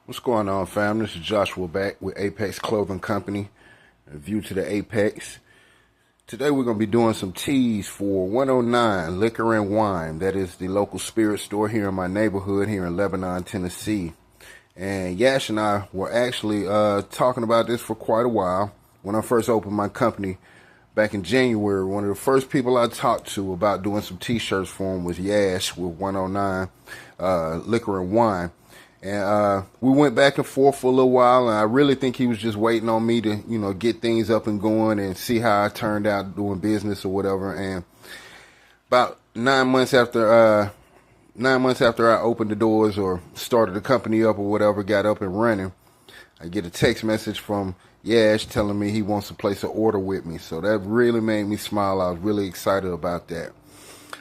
What's going on, fam? This is Joshua back with AAPEX Clothing Company. A view to the Apex. Today we're going to be doing some teas for 109 Liquor and Wine. That is the local spirit store here in my neighborhood here in Lebanon, Tennessee. And Yash and I were actually talking about this for quite a while. When I first opened my company back in January, one of the first people I talked to about doing some t-shirts for him was Yash with 109 Liquor and Wine. And we went back and forth for a little while, and I really think he was just waiting on me to, get things up and going and see how I turned out doing business or whatever. And about 9 months after I opened the doors or started the company up or whatever, got up and running, I get a text message from Yash telling me he wants to place an order with me. So that really made me smile. I was really excited about that.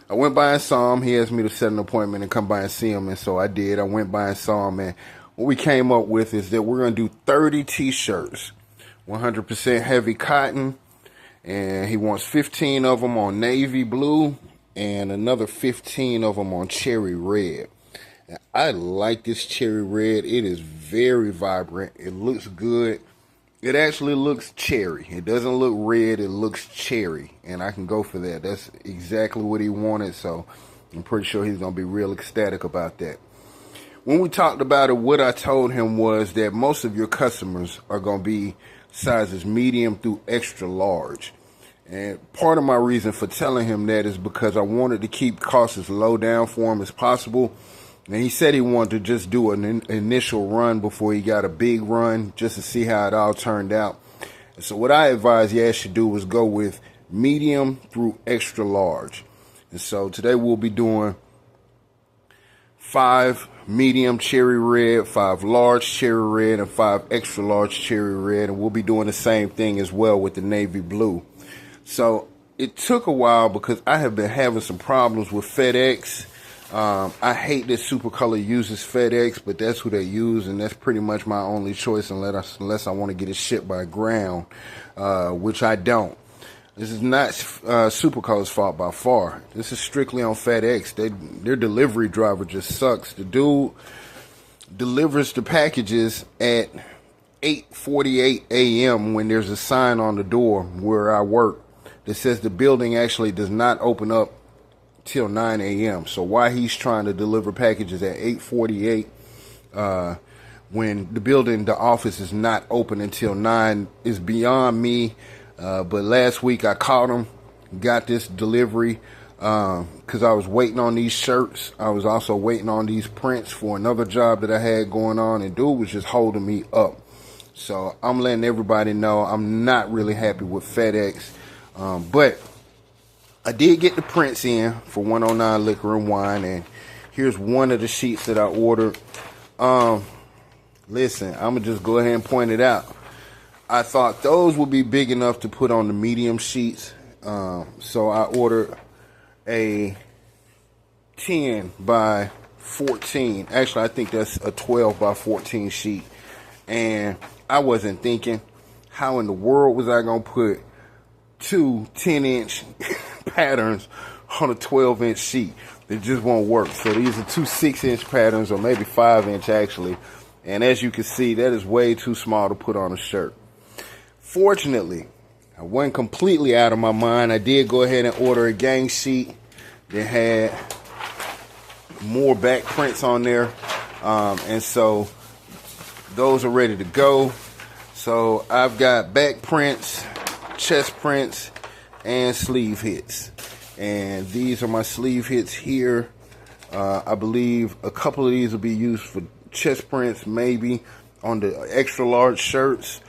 I went by and saw him. He asked me to set an appointment and come by and see him, and so I did. I went by and saw him, and what we came up with is that we're going to do 30 t-shirts, 100% heavy cotton, and he wants 15 of them on navy blue and another 15 of them on cherry red. Now, I like this cherry red. It is very vibrant. It looks good. It actually looks cherry. It doesn't look red. It looks cherry. And I can go for that. That's exactly what he wanted. So I'm pretty sure he's going to be real ecstatic about that. When we talked about it, what I told him was that most of your customers are going to be sizes medium through extra large. And part of my reason for telling him that is because I wanted to keep costs as low down for him as possible. And he said he wanted to just do an initial run before he got a big run, just to see how it all turned out. And so what I advised Yash to do was go with medium through extra large. And so today we'll be doing 5 medium cherry red, 5 large cherry red, and 5 extra large cherry red. And we'll be doing the same thing as well with the navy blue. So it took a while because I have been having some problems with FedEx. I hate that Supercolor uses FedEx, but that's who they use, and that's pretty much my only choice unless I want to get it shipped by ground, which I don't. This is not Supercolor's fault by far. This is strictly on FedEx. Their delivery driver just sucks. The dude delivers the packages at 8:48 a.m. when there's a sign on the door where I work that says the building actually does not open up till 9 a.m. So why he's trying to deliver packages at 8:48 when the office is not open until 9 is beyond me. But last week I caught him, got this delivery because I was waiting on these shirts. I was also waiting on these prints for another job that I had going on, and dude was just holding me up. So I'm letting everybody know I'm not really happy with FedEx, but I did get the prints in for 109 Liquor and Wine, and here's one of the sheets that I ordered. Listen, I'm going to just go ahead and point it out. I thought those would be big enough to put on the medium sheets, so I ordered a 10 by 14. Actually, I think that's a 12 by 14 sheet, and I wasn't thinking, how in the world was I going to put 2 10-inch patterns on a 12-inch sheet? It just won't work. So these are 2 6-inch patterns, or maybe 5-inch actually, and as you can see, that is way too small to put on a shirt. Fortunately, I wasn't completely out of my mind. I did go ahead and order a gang sheet that had more back prints on there, and so those are ready to go. So I've got back prints, chest prints, and sleeve hits, and these are my sleeve hits here. I believe a couple of these will be used for chest prints, maybe on the extra large shirts.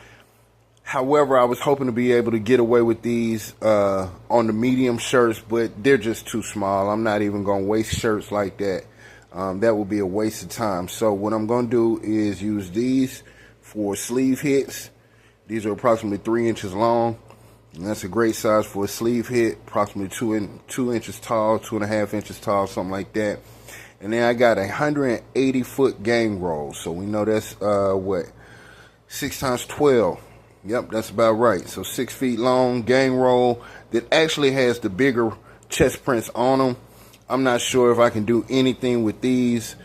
However, I was hoping to be able to get away with these on the medium shirts, but they're just too small. I'm not even going to waste shirts like that. That would be a waste of time. So what I'm going to do is use these for sleeve hits. These are approximately 3 inches long. And that's a great size for a sleeve hit, approximately 2 inches tall, 2.5 inches tall, something like that. And then I got 180-foot gang roll. So we know that's, 6 times 12. Yep, that's about right. So 6 feet long gang roll that actually has the bigger chest prints on them. I'm not sure if I can do anything with these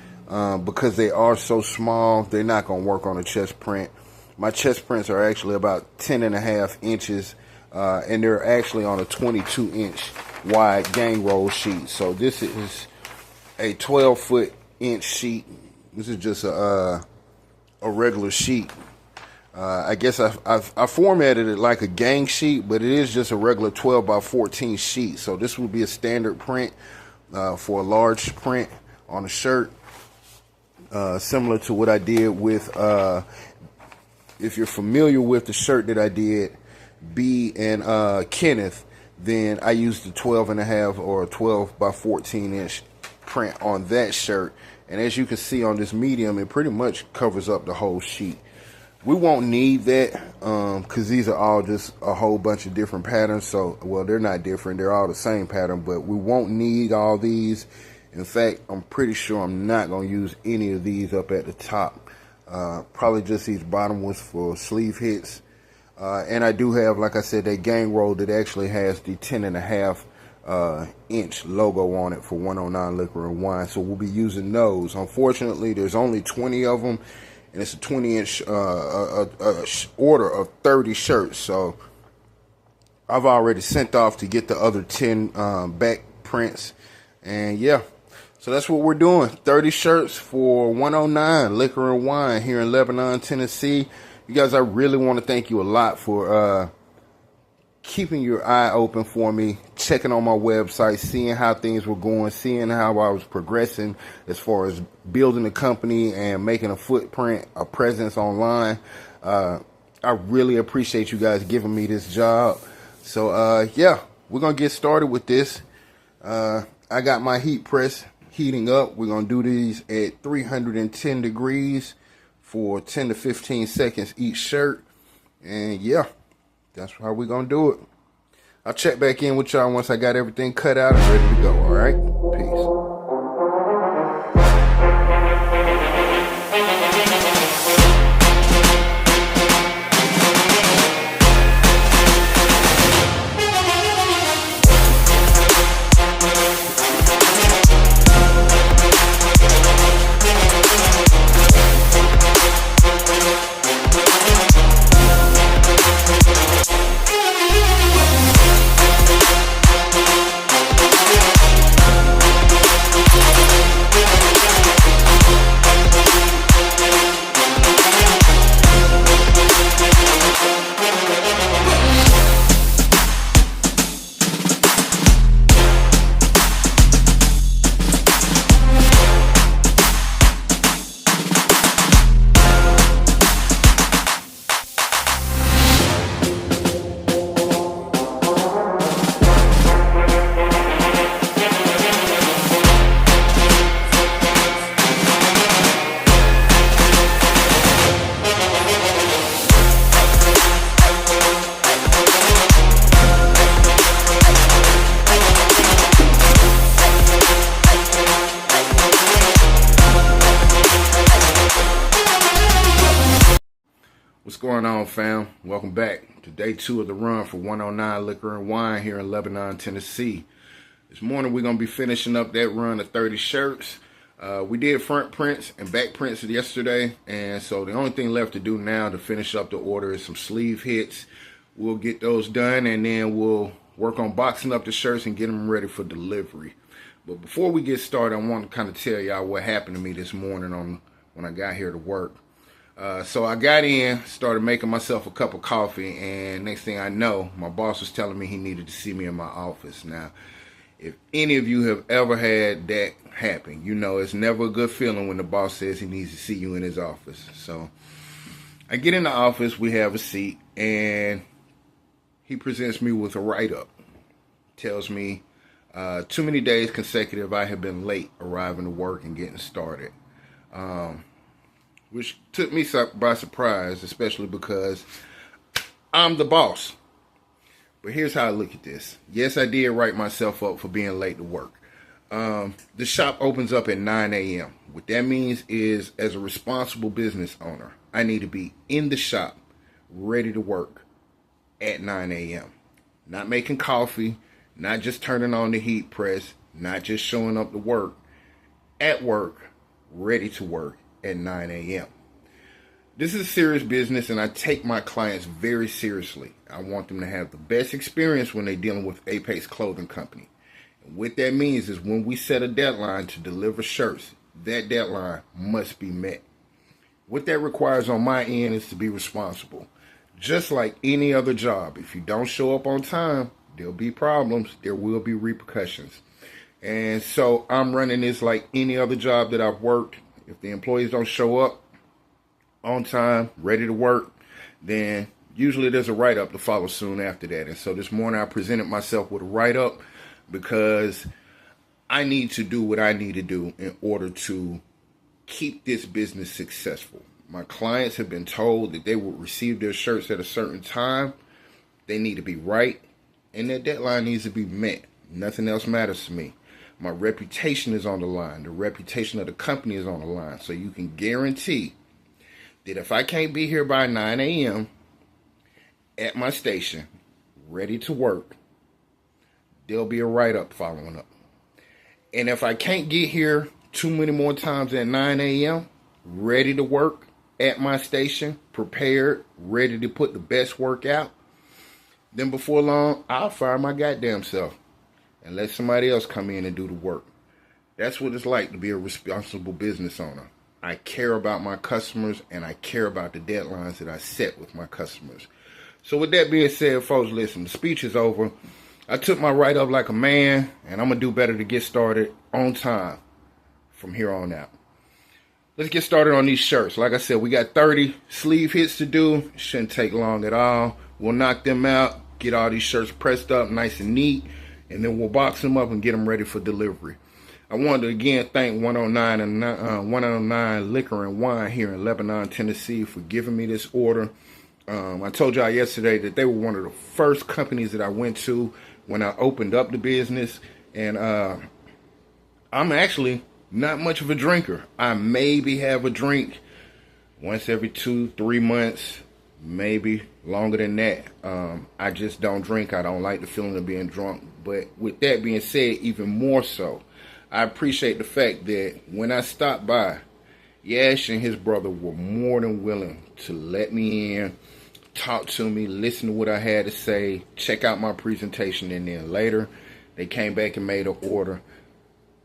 because they are so small, they're not going to work on a chest print. My chest prints are actually about 10.5 inches, and they're actually on a 22-inch wide gang roll sheet. So this is a 12-foot-inch sheet. This is just a regular sheet. I guess I formatted it like a gang sheet, but it is just a regular 12 by 14 sheet. So this would be a standard print for a large print on a shirt, similar to what I did with, if you're familiar with the shirt that I did, B and Kenneth, then I used the 12.5 or 12 by 14 inch print on that shirt. And as you can see on this medium, it pretty much covers up the whole sheet. We won't need that because these are all just a whole bunch of different patterns. So, well, they're not different. They're all the same pattern, but we won't need all these. In fact, I'm pretty sure I'm not going to use any of these up at the top. Probably just these bottom ones for sleeve hits. And I do have, like I said, that gang roll that actually has the 10.5 inch logo on it for 109 Liquor and Wine. So we'll be using those. Unfortunately, there's only 20 of them, and it's a 20-inch order of 30 shirts. So I've already sent off to get the other 10 back prints. And yeah, so that's what we're doing. 30 shirts for 109 Liquor and Wine here in Lebanon, Tennessee. You guys, I really want to thank you a lot for keeping your eye open for me, checking on my website, seeing how things were going, seeing how I was progressing as far as building a company and making a footprint, a presence online. I really appreciate you guys giving me this job. So, yeah, we're going to get started with this. I got my heat press heating up. We're going to do these at 310 degrees for 10 to 15 seconds each shirt. And yeah, that's how we're going to do it. I'll check back in with y'all once I got everything cut out and ready to go. All right? Peace. What's going on, fam? Welcome back to day 2 of the run for 109 Liquor and Wine here in Lebanon, Tennessee. This morning we're going to be finishing up that run of 30 shirts. We did front prints and back prints yesterday, and so the only thing left to do now to finish up the order is some sleeve hits. We'll get those done, and then we'll work on boxing up the shirts and get them ready for delivery. But before we get started, I want to kind of tell y'all what happened to me this morning when I got here to work. So I got in, started making myself a cup of coffee, and next thing I know, my boss was telling me he needed to see me in my office. Now, if any of you have ever had that happen, you know it's never a good feeling when the boss says he needs to see you in his office. So I get in the office, we have a seat, and he presents me with a write-up. Tells me too many days consecutive I have been late arriving to work and getting started. Which took me by surprise, especially because I'm the boss. But here's how I look at this. Yes, I did write myself up for being late to work. The shop opens up at 9 a.m. What that means is, as a responsible business owner, I need to be in the shop, ready to work at 9 a.m. Not making coffee, not just turning on the heat press, not just showing up to work. At work, ready to work at 9 a.m. This is serious business, and I take my clients very seriously. I want them to have the best experience when they're dealing with AAPEX Clothing Company. And what that means is when we set a deadline to deliver shirts, that deadline must be met. What that requires on my end is to be responsible. Just like any other job, if you don't show up on time, there'll be problems, there will be repercussions. And so I'm running this like any other job that I've worked. If the employees don't show up on time, ready to work, then usually there's a write-up to follow soon after that. And so this morning I presented myself with a write-up because I need to do what I need to do in order to keep this business successful. My clients have been told that they will receive their shirts at a certain time. They need to be right, and that deadline needs to be met. Nothing else matters to me. My reputation is on the line. The reputation of the company is on the line. So you can guarantee that if I can't be here by 9 a.m. at my station, ready to work, there'll be a write-up following up. And if I can't get here too many more times at 9 a.m., ready to work at my station, prepared, ready to put the best work out, then before long, I'll fire my goddamn self and let somebody else come in and do the work. That's what it's like to be a responsible business owner. I care about my customers, and I care about the deadlines that I set with my customers. So with that being said, folks, listen, the speech is over. I took my write-up like a man, and I'm going to do better to get started on time from here on out. Let's get started on these shirts. Like I said, we got 30 sleeve hits to do. It shouldn't take long at all. We'll knock them out, get all these shirts pressed up nice and neat, and then we'll box them up and get them ready for delivery. I wanted to again thank 109 Liquor and Wine here in Lebanon, Tennessee for giving me this order. I told y'all yesterday that they were one of the first companies that I went to when I opened up the business. And I'm actually not much of a drinker. I maybe have a drink once every 2-3 months, maybe longer than that. I just don't drink. I don't like the feeling of being drunk. But with that being said, even more so, I appreciate the fact that when I stopped by, Yash and his brother were more than willing to let me in, talk to me, listen to what I had to say, check out my presentation, and then later they came back and made an order.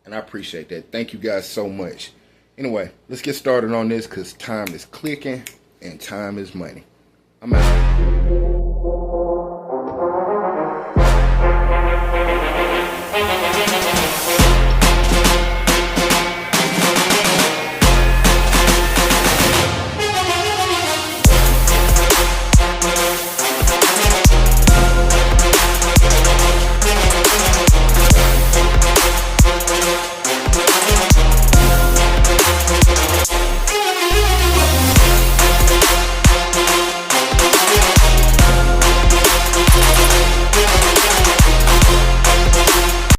And I appreciate that. Thank you guys so much. Anyway, let's get started on this because time is clicking and time is money. I'm out.